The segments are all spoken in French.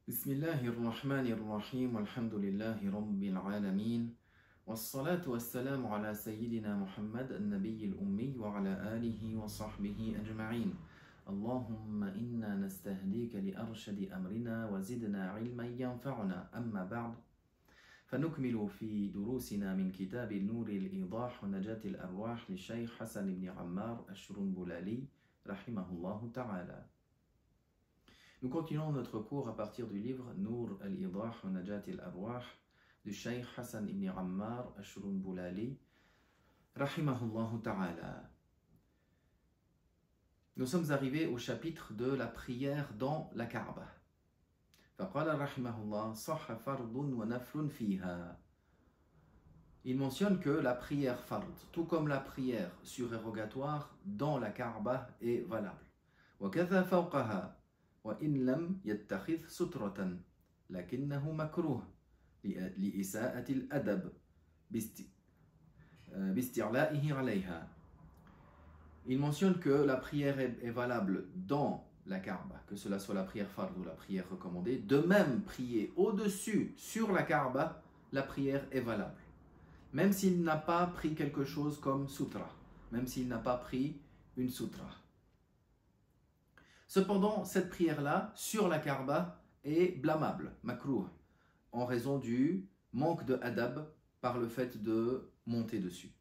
Bismillahirrahmanirrahim, walhamdulillahi rabbil alamin, wassalatu wassalamu ala sayyidina Muhammad al-Nabiy al-Ummi wa ala alihi wa sahbihi ajma'in. Allahumma inna nastahdika li arshadi amrina wa zidna ilman yanfa'una amma ba'd. فنكمل في دروسنا من كتاب نور الإيضاح ونجاة الأرواح للشيخ حسن بن عمار الشرنبلالي رحمه الله تعالى. Nous continuons notre cours à partir du livre Nour al-Idah wa Najat al-Arwah du Cheikh Hassan ibn Ammar al-Shurunbulali rahimahullah ta'ala. Nous sommes arrivés au chapitre de la prière dans la Kaaba. فقال رحمه الله صح فرض ونفل فيها. Il mentionne que la prière fard, tout comme la prière surérogatoire dans la Kaaba, est valable. وكذا فوقها وإن لم يتخذ سترة لكنه مكروه لإساءة الأدب باستعلائه عليها. Il mentionne que la prière est valable dans la Kaaba, que cela soit la prière fard ou la prière recommandée. De même, prier au-dessus, sur la Kaaba, la prière est valable. Même s'il n'a pas pris quelque chose comme sutra, même s'il n'a pas pris une sutra. Cependant, cette prière-là, sur la Kaaba, est blâmable, makrouh, en raison du manque de adab par le fait de monter dessus.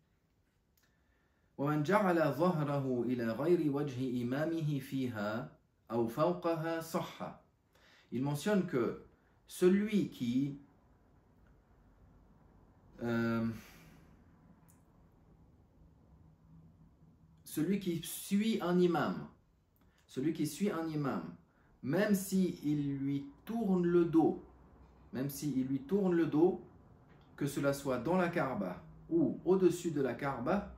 وَمَنْ جَعَلَ ظَهْرَهُ إِلَى غَيْرِ وَجْهِ إِمَامِهِ فِيهَا أَوْ فَوْقَهَا صَحَّ. Il mentionne que celui qui suit un imam, même s'il lui tourne le dos, que cela soit dans la Kaaba ou au-dessus de la Kaaba,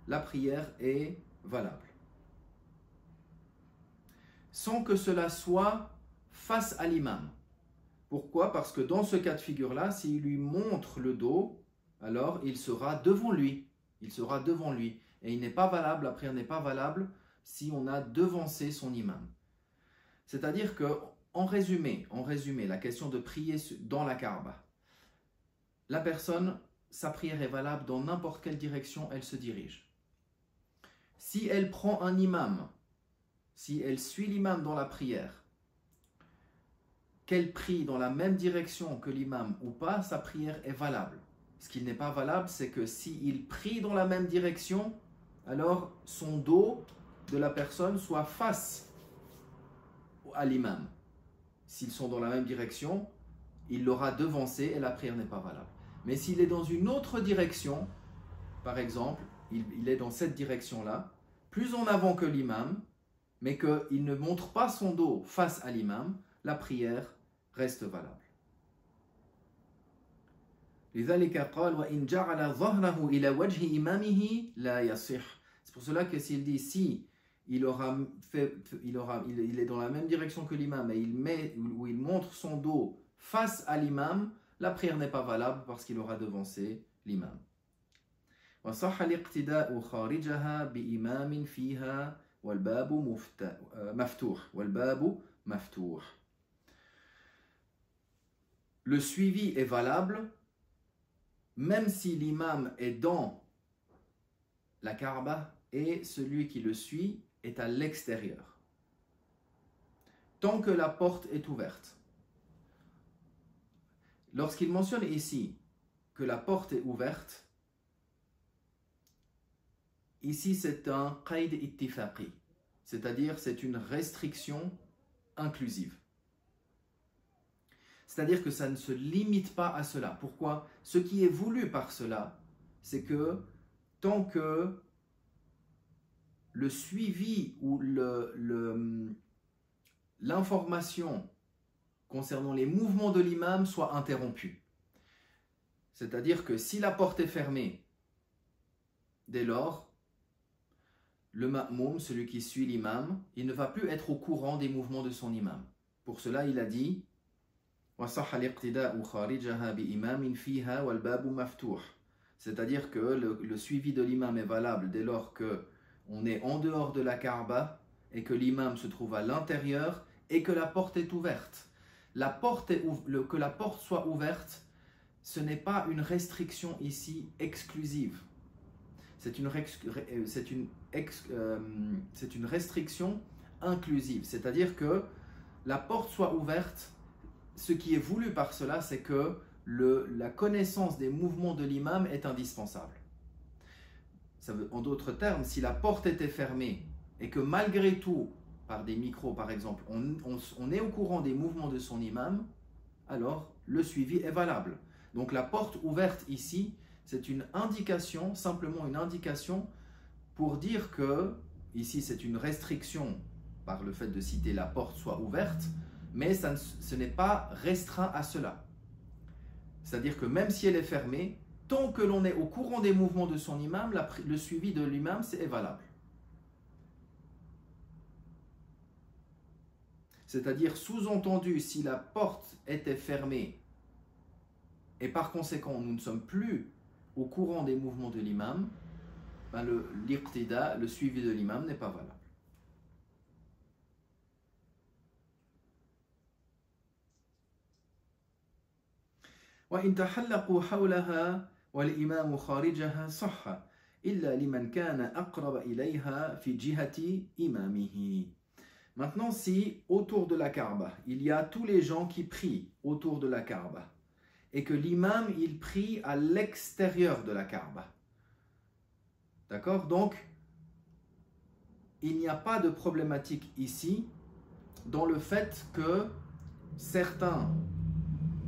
la prière est valable. Sans que cela soit face à l'imam. Pourquoi? Parce que dans ce cas de figure-là, s'il lui montre le dos, alors il sera devant lui. Et il n'est pas valable, la prière n'est pas valable si on a devancé son imam. C'est-à-dire que, en résumé, la question de prier dans la Kaaba, la personne, sa prière est valable dans n'importe quelle direction elle se dirige. Si elle prend un imam, si elle suit l'imam dans la prière, qu'elle prie dans la même direction que l'imam ou pas, sa prière est valable. Ce qui n'est pas valable, c'est que s'il prie dans la même direction, alors son dos de la personne soit face à l'imam. S'ils sont dans la même direction, il l'aura devancé et la prière n'est pas valable. Mais s'il est dans une autre direction, par exemple, il est dans cette direction-là, plus en avant que l'imam, mais qu'il ne montre pas son dos face à l'imam, la prière reste valable. لذلك قال وإن جعل ظهره إلى وجه إمامه لا يصح. C'est pour cela que s'il dit si il est dans la même direction que l'imam et il montre son dos face à l'imam, la prière n'est pas valable parce qu'il aura devancé l'imam. وصح الاقتداء خارجها بإمام فيها والباب مفتوح. Le suivi est valable même si l'imam est dans la Kaaba et celui qui le suit est à l'extérieur. Tant que la porte est ouverte. Lorsqu'il mentionne ici que la porte est ouverte, ici c'est un qaid ittifaqi, c'est-à-dire c'est une restriction inclusive. C'est-à-dire que ça ne se limite pas à cela. Pourquoi? Ce qui est voulu par cela, c'est que tant que le suivi ou l'information concernant les mouvements de l'imam soit interrompue. C'est-à-dire que si la porte est fermée, dès lors, le ma'moum, celui qui suit l'imam, il ne va plus être au courant des mouvements de son imam. Pour cela, il a dit c'est-à-dire que le suivi de l'imam est valable dès lors qu'on est en dehors de la Kaaba et que l'imam se trouve à l'intérieur et que la porte est ouverte. que la porte soit ouverte, ce n'est pas une restriction ici exclusive. C'est une restriction inclusive. C'est-à-dire que la porte soit ouverte, ce qui est voulu par cela, c'est que la connaissance des mouvements de l'imam est indispensable. En d'autres termes, si la porte était fermée et que malgré tout, par des micros par exemple, on est au courant des mouvements de son imam, alors le suivi est valable. Donc la porte ouverte ici, c'est une indication, simplement une indication pour dire que, ici c'est une restriction par le fait de citer la porte soit ouverte, mais ce n'est pas restreint à cela. C'est-à-dire que même si elle est fermée, tant que l'on est au courant des mouvements de son imam, le suivi de l'imam est valable. C'est-à-dire, sous-entendu, si la porte était fermée et par conséquent nous ne sommes plus au courant des mouvements de l'imam, ben l'iqtida, le suivi de l'imam n'est pas valable. وإن تحلقوا حولها والإمام خارجها صح إلا لمن كان أقرب إليها في جهة إمامه. Maintenant, si autour de la Kaaba, il y a tous les gens qui prient autour de la Kaaba et que l'imam, il prie à l'extérieur de la Kaaba. D'accord? Donc, il n'y a pas de problématique ici dans le fait que certains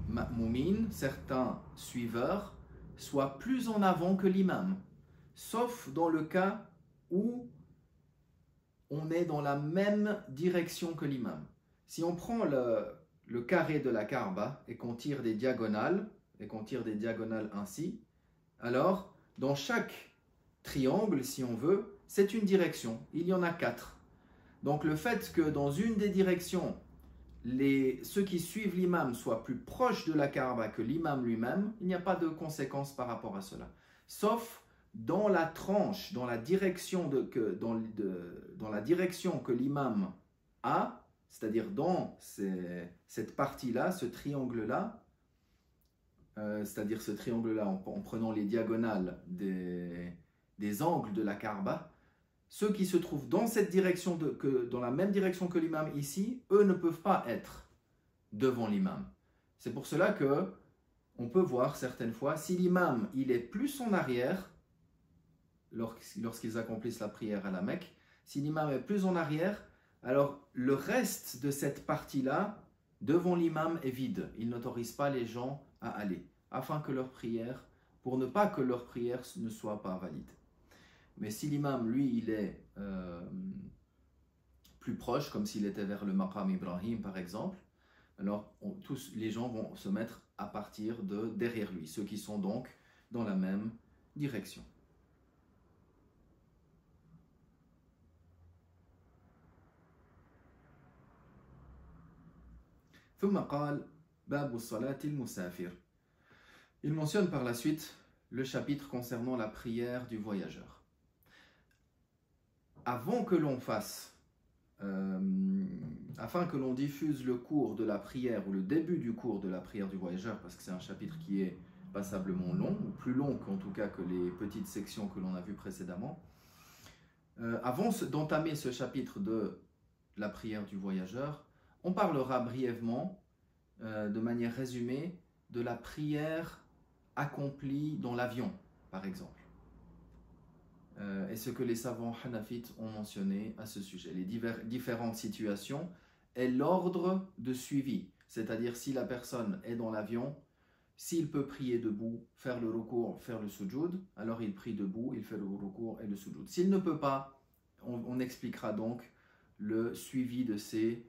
ma'moumines, certains suiveurs, soient plus en avant que l'imam, sauf dans le cas où on est dans la même direction que l'imam. Si on prend le carré de la Kaaba et qu'on tire des diagonales, ainsi, alors dans chaque triangle, si on veut, c'est une direction. Il y en a 4. Donc le fait que dans une des directions, ceux qui suivent l'imam soient plus proches de la Kaaba que l'imam lui-même, il n'y a pas de conséquences par rapport à cela. Sauf dans la tranche, dans la direction dans la direction que l'imam a, c'est-à-dire dans cette partie-là, ce triangle-là, c'est-à-dire ce triangle-là en prenant les diagonales des angles de la Kaaba, ceux qui se trouvent dans cette direction, dans la même direction que l'imam ici, eux ne peuvent pas être devant l'imam. C'est pour cela que on peut voir certaines fois, si l'imam il est plus en arrière, lorsqu'ils accomplissent la prière à la Mecque, si l'imam est plus en arrière, alors le reste de cette partie-là, devant l'imam, est vide. Il n'autorise pas les gens à aller, afin que leur prière, pour ne pas que leur prière ne soit pas valide. Mais si l'imam, lui, il est plus proche, comme s'il était vers le maqam Ibrahim par exemple, alors tous les gens vont se mettre à partir de derrière lui, ceux qui sont donc dans la même direction. ثم قال باب الصلاة المسافر. Il mentionne par la suite le chapitre concernant la prière du voyageur. Avant que l'on fasse, afin que l'on diffuse le cours de la prière ou le début du cours de la prière du voyageur, parce que c'est un chapitre qui est passablement long, ou plus long qu'en tout cas que les petites sections que l'on a vues précédemment, avant d'entamer ce chapitre de la prière du voyageur, on parlera brièvement, de manière résumée, de la prière accomplie dans l'avion, par exemple. Et ce que les savants hanafites ont mentionné à ce sujet, les différentes situations et l'ordre de suivi, c'est-à-dire si la personne est dans l'avion, s'il peut prier debout, faire le ruku', faire le sujoud, alors il prie debout, il fait le ruku' et le sujoud. S'il ne peut pas, on expliquera donc le suivi de ces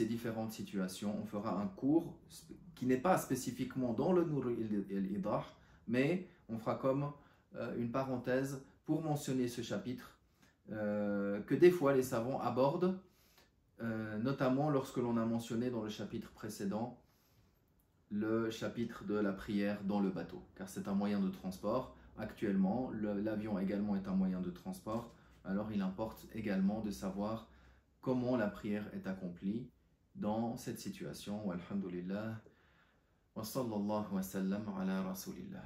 différentes situations. On fera un cours qui n'est pas spécifiquement dans le Nur al-Idah, mais on fera comme une parenthèse pour mentionner ce chapitre que des fois les savants abordent, notamment lorsque l'on a mentionné dans le chapitre précédent le chapitre de la prière dans le bateau, car c'est un moyen de transport. Actuellement, l'avion également est un moyen de transport, alors il importe également de savoir comment la prière est accomplie dans cette situation. Walhamdulillah. Wa sallallahu wa sallam ala rasulillah.